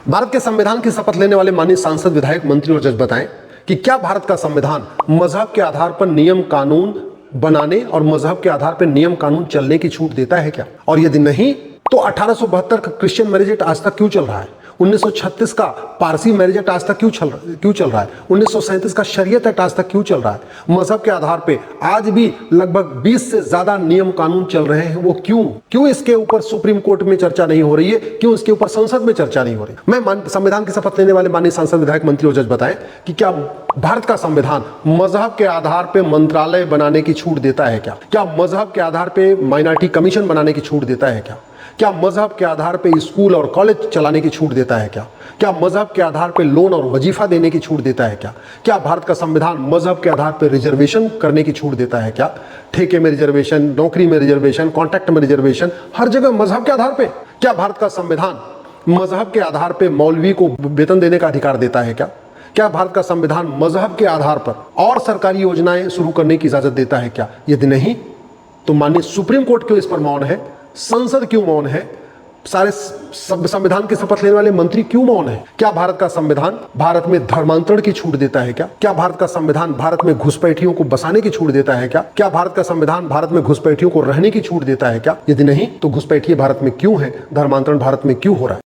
भारत के संविधान की शपथ लेने वाले माननीय सांसद, विधायक, मंत्री और जज बताएं कि क्या भारत का संविधान मजहब के आधार पर नियम कानून बनाने और मजहब के आधार पर नियम कानून चलने की छूट देता है क्या? और यदि नहीं तो 1872 का क्रिश्चियन मैरिज एक्ट आज तक क्यों चल रहा है? 1936 का पारसी मैरिज एक्ट आज तक क्यों चल रहा है? 1937 का शरीयत एक्ट आज तक क्यों चल रहा है? मजहब के आधार पे आज भी लगभग 20 से ज्यादा नियम कानून चल रहे हैं। वो क्यों इसके ऊपर सुप्रीम कोर्ट में चर्चा नहीं हो रही है? क्यों इसके ऊपर संसद में चर्चा नहीं हो रही? मैं संविधान की शपथ लेने वाले माननीय सांसद, विधायक, मंत्री और जज बताएं कि क्या भारत का संविधान मजहब के आधार पर मंत्रालय बनाने की छूट देता है क्या? क्या मजहब के आधार पर माइनॉरिटी कमीशन बनाने की छूट देता है क्या? क्या मजहब के आधार पे स्कूल और कॉलेज चलाने की छूट देता है क्या? क्या मजहब के आधार पे लोन और वजीफा देने की छूट देता है क्या? क्या भारत का संविधान मजहब के आधार पे रिजर्वेशन करने की छूट देता है क्या? ठेके में रिजर्वेशन, नौकरी में रिजर्वेशन, कॉन्ट्रैक्ट में रिजर्वेशन, हर जगह मजहब के आधार पे। क्या भारत का संविधान मजहब के आधार पे मौलवी को वेतन देने का अधिकार देता है क्या? क्या भारत का संविधान मजहब के आधार पर और सरकारी योजनाएं शुरू करने की इजाजत देता है क्या? यदि नहीं तो माननीय सुप्रीम कोर्ट क्यों इस पर मौन है? संसद क्यों मौन है? सारे संविधान की शपथ लेने वाले मंत्री क्यों मौन है? क्या भारत का संविधान भारत में धर्मांतरण की छूट देता है क्या? क्या भारत का संविधान भारत में घुसपैठियों को बसाने की छूट देता है क्या? क्या भारत का संविधान भारत में घुसपैठियों को रहने की छूट देता है क्या? यदि नहीं तो घुसपैठिए भारत में क्यों है? धर्मांतरण भारत में क्यों हो रहा है?